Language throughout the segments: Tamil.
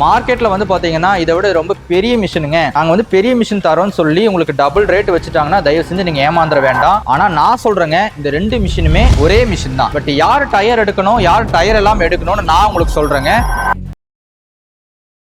மார்க்கெட்ல வந்து பாத்தீங்கன்னா இதை விட ரொம்ப பெரிய மிஷினுங்க. நாங்க வந்து பெரிய மிஷின் தரோம்னு சொல்லி உங்களுக்கு டபுள் ரேட் வச்சுட்டாங்கன்னா தயவு செஞ்சு நீங்க ஏமாந்துட வேண்டாம். ஆனா நான் சொல்றேங்க, இந்த ரெண்டு மிஷினுமே ஒரே மிஷின் தான். பட் யார் டயர் எடுக்கணும், யார் டயர் எல்லாம் எடுக்கணும்னு நான் உங்களுக்கு சொல்றேங்க.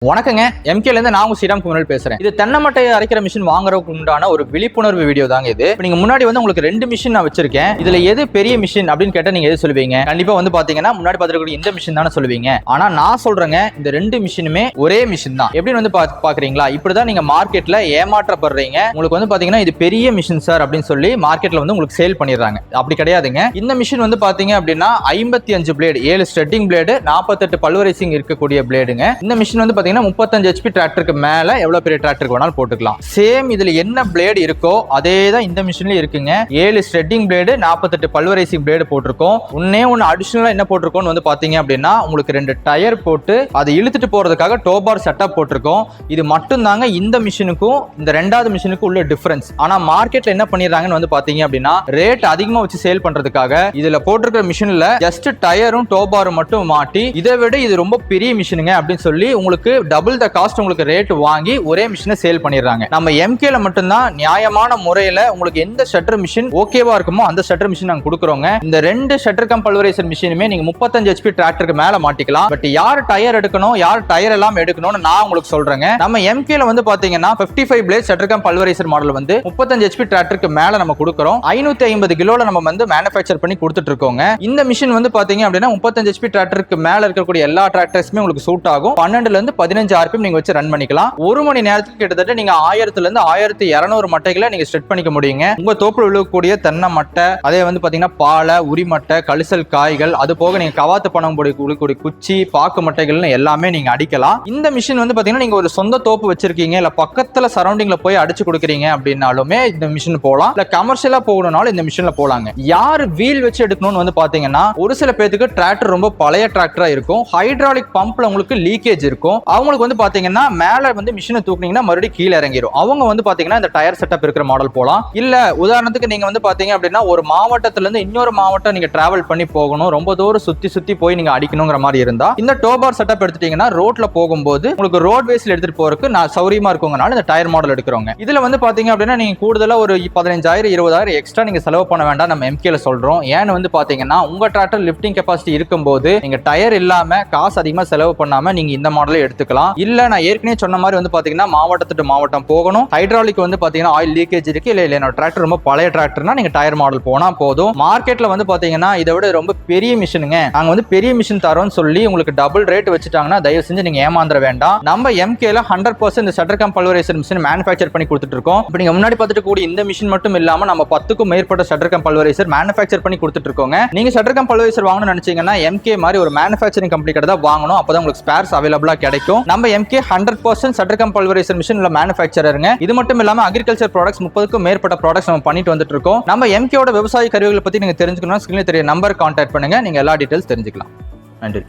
வணக்கங்க, எம்கேல இருந்து நான் உங்க ஸ்ரீராம் குமரல் பேசுறேன். இது தென்னை மட்டையை அரைக்கிற மிஷின் வாங்குறதுக்கு உண்டான ஒரு விழிப்புணர்வு வீடியோ தாங்க இது. நீங்க முன்னாடி வந்து உங்களுக்கு ரெண்டு மிஷின் நான் வச்சிருக்கேன். இதுல எது பெரிய மிஷின் அப்படின்னு கேட்டா நீங்க எது சொல்லுவீங்க? கண்டிப்பா வந்து பாத்தீங்கன்னா முன்னாடி பாத்துக்கூடிய இந்த மிஷின் தானே சொல்லுவீங்க. ஆனா நான் சொல்றேங்க, இந்த ரெண்டு மிஷினுமே ஒரே மிஷின் தான். எப்படின்னு வந்து பாக்குறீங்களா? இப்படிதான் நீங்க மார்க்கெட்ல ஏமாற்றப்படுறீங்க. உங்களுக்கு வந்து பாத்தீங்கன்னா இது பெரிய மிஷின் சார் அப்படின்னு சொல்லி மார்க்கெட்ல வந்து உங்களுக்கு சேல் பண்ணிடுறாங்க. அப்படி கிடையாதுங்க. இந்த மிஷின் வந்து பாத்தீங்க அப்படின்னா 55 பிளேடு, 7 ஸ்ட்ரெட்டிங் பிளேடு, 48 பல்வரைசிங் இருக்கக்கூடிய பிளேடுங்க. இந்த மிஷின் வந்து 35 HP டிராக்டருக்கு மேல எவ்வளவு பெரிய டிராக்டருக்கு வேணாலும் போட்டுக்கலாம். சேம் இதுல என்ன பிளேடு இருக்கோ அதே தான் இந்த மிஷின்லயும் இருக்குங்க. 7 ஸ்ட்ரெட்டிங் பிளேடு, 48 பல்வரைசிங் பிளேடு போட்டிருக்கோம். ஒன்னு அடிஷனலா என்ன போட்டிருக்கோம்னு வந்து பாத்தீங்க அப்படின்னா உங்களுக்கு 2 டயர் போட்டு அதை இழுத்துட்டு போறதுக்காக டோபார் செட்டப் போட்டிருக்கோம். இது மட்டும் தாங்க இந்த மிஷினுக்கும் இந்த ரெண்டாவது மிஷினுக்கும் உள்ள டிஃபரன்ஸ். ஆனா மார்க்கெட்ல என்ன பண்ணிடுறாங்கன்னு வந்து பாத்தீங்க அப்படின்னா ரேட் அதிகமா வச்சு சேல் பண்றதுக்காக இதுல போட்டிருக்கிற மிஷின்ல ஜஸ்ட் டயரும் டோபாரும் மட்டும் மாட்டி இதை விட இது ரொம்ப பெரிய மிஷினுங்க அப்படின்னு சொல்லி உங்களுக்கு டபுள் த காஸ்ட் உங்களுக்கு ரேட் வாங்கி ஒரே மிஷினை சேல் பண்ணிடுறாங்க. நம்ம எம்கேல மட்டும்தான் நியாயமான முறையில உங்களுக்கு எந்த ஷட்டர் மிஷின் ஓகேவா இருக்குமோ அந்த ஷட்டர் மிஷின் நாங்க கொடுக்குறோங்க. இந்த ரெண்டு ஷட்டர் கம் பல்வரைசர் மிஷினுமே நீங்க 35 HP டிராக்டருக்கு மேல மாட்டிக்கலாம். பட் யார் டயர் எடுக்கணும், யார் டயர் எல்லாம் எடுக்கணும்னு நான் உங்களுக்கு சொல்றேங்க. நம்ம எம்கேல வந்து பாத்தீங்கன்னா 55 blade shutter cum pulverizer model வந்து 35 HP டிராக்டருக்கு மேல நம்ம கொடுக்குறோம். 550 கிலோல நம்ம வந்து மேனுஃபேக்சர் பண்ணி கொடுத்துட்டு இருக்கோங்க. இந்த மிஷின் வந்து பாத்தீங்க அப்படின்னா 35 HP டிராக்டருக்கு மேல இருக்கக்கூடிய எல்லா டிராக்டர்ஸுமே உங்களுக்கு சூட் ஆகும். 12 ல இருந்து 15 RPM நீங்க வச்சு ரன் பண்ணிக்கலாம். ஒரு மணி நேரத்துக்கு கிட்டத்தட்ட நீங்க 1000 ல இருந்து 1200 மட்டைகளை நீங்க செட் பண்ணிக்க முடியுங்க. உங்க தோப்புல விழுகக்கூடிய தென்னை மட்டை, அதே வந்து பாத்தீங்கன்னா பாலை, உரி மட்டை, கழிசல் காய்கள், அது போக நீங்க கவாத்து பணம் விழுகக்கூடிய குச்சி, பாக்கு மட்டைகள்னு எல்லாமே நீங்க அடிக்கலாம். இந்த மிஷின் வந்து பாத்தீங்கன்னா நீங்க ஒரு சொந்த தோப்பு வச்சிருக்கீங்க, இல்ல பக்கத்துல சரௌண்டிங்ல போய் அடிச்சு கொடுக்குறீங்க அப்படின்னாலுமே இந்த மிஷின் போலாம். இல்ல கமர்ஷியலா போகணும்னாலும் இந்த மிஷின்ல போலாங்க. யார் வீல் வச்சு எடுக்கணும்னு வந்து பாத்தீங்கன்னா ஒரு சில பேருக்கு டிராக்டர் ரொம்ப பழைய டிராக்டரா இருக்கும், ஹைட்ராலிக் பம்ப்ல உங்களுக்கு லீக்கேஜ் இருக்கும். அவங்களுக்கு வந்து பாத்தீங்கன்னா மேல வந்து மிஷினை தூக்குனீங்கன்னா மறுபடியும் கீழே இறங்கிடும். அவங்க வந்து பாத்தீங்கன்னா இந்த டயர் செட்டப் இருக்கிற மாடல் போலாம். இல்ல உதாரணத்துக்கு நீங்க வந்து பாத்தீங்க அப்படின்னா ஒரு மாவட்டத்துல இருந்து இன்னொரு மாவட்டம் நீங்க டிராவல் பண்ணி போகணும், ரொம்ப தூரம் சுத்தி போய் நீங்க அடிக்கணுங்கிற மாதிரி இருந்தா இந்த டோபார் செட்டப் எடுத்துட்டீங்கன்னா ரோட்ல போகும்போது உங்களுக்கு ரோட்வேஸ்ல எடுத்துட்டு போறதுக்கு நான் சௌரியமா இருக்குங்கனால இந்த டயர் மாடல் எடுக்கிறோங்க. இதுல வந்து பாத்தீங்க அப்படின்னா நீங்க கூடுதலா ஒரு 15,000 20,000 எக்ஸ்ட்ரா நீங்க செலவு பண்ண வேண்டாம் நம்ம எம்கேல சொல்றோம். ஏன்னு வந்து பாத்தீங்கன்னா உங்க டிராக்டர் லிஃப்டிங் கெபாசிட்டி இருக்கும்போது நீங்க டயர் இல்லாம காசு அதிகமா செலவு பண்ணாம நீங்க இந்த மாடலை எடுத்துக்கலாம். இல்ல நான் ஏற்கனவே சொன்ன மாதிரி வந்து பாத்தீங்கன்னா மாவட்டத்து மாவட்டம் போகணும், ஹைட்ராலிக் வந்து பாத்தீங்கன்னா ஆயில் லீக்கேஜ் இருக்கு, இல்ல என்னோட டிராக்டர் ரொம்ப பழைய டிராக்டர்னா நீங்க டயர் மாடல் போனா போதும். மார்க்கெட்ல வந்து பாத்தீங்கன்னா இதை விட ரொம்ப பெரிய மிஷினுங்க. நாங்க வந்து பெரிய மிஷின் தரோம்னு சொல்லி உங்களுக்கு டபுள் ரேட் வச்சுட்டாங்கன்னா தயவு செஞ்சு நீங்க ஏமாந்துட வேண்டாம். நம்ம எம்கேல 100% இந்த shutter cum pulveriser machine manufacture பண்ணி கொடுத்துட்டு இருக்கோம். இப்போ நீங்க முன்னாடி பார்த்துட்டு கூடிய இந்த மிஷின் மட்டும் இல்லாம நம்ம 10க்கும் மேற்பட்ட ஷட்டர் கம் பல்வரைசர் மேனுஃபேக்சர் பண்ணி கொடுத்துட்டு இருக்கோங்க. நீங்க ஷட்டர் கம் பல்வரைசர் வாங்கணும்னு நினைச்சீங்கன்னா எம்கே மாதிரி ஒரு மேனுஃபேக்சரிங் கம்பெனி கிட்ட தான் வாங்கணும். அப்பதான் உங்களுக்கு ஸ்பேர்ஸ் அவைலபிளா கிடைக்கும். நம்ம MK 100% shutter cum pulveriser machine உள்ள மேனுஃபேக்சரருங்க. இது மட்டும் இல்லாம அக்ரிகல்ச்சர் ப்ராடக்ட்ஸ் 30க்கும் மேற்பட்ட ப்ராடக்ட்ஸ் நம்ம பண்ணிட்டு வந்துட்டு இருக்கோம். நம்ம எம்கேவோட விவசாய கருவிகளை பத்தி நீங்க தெரிஞ்சுக்கணும்னா ஸ்கிரீன்ல தெரிய நம்பர் கான்டாக்ட் பண்ணுங்க, நீங்க எல்லா டீடைல்ஸ் தெரிஞ்சுக்கலாம். நன்றி.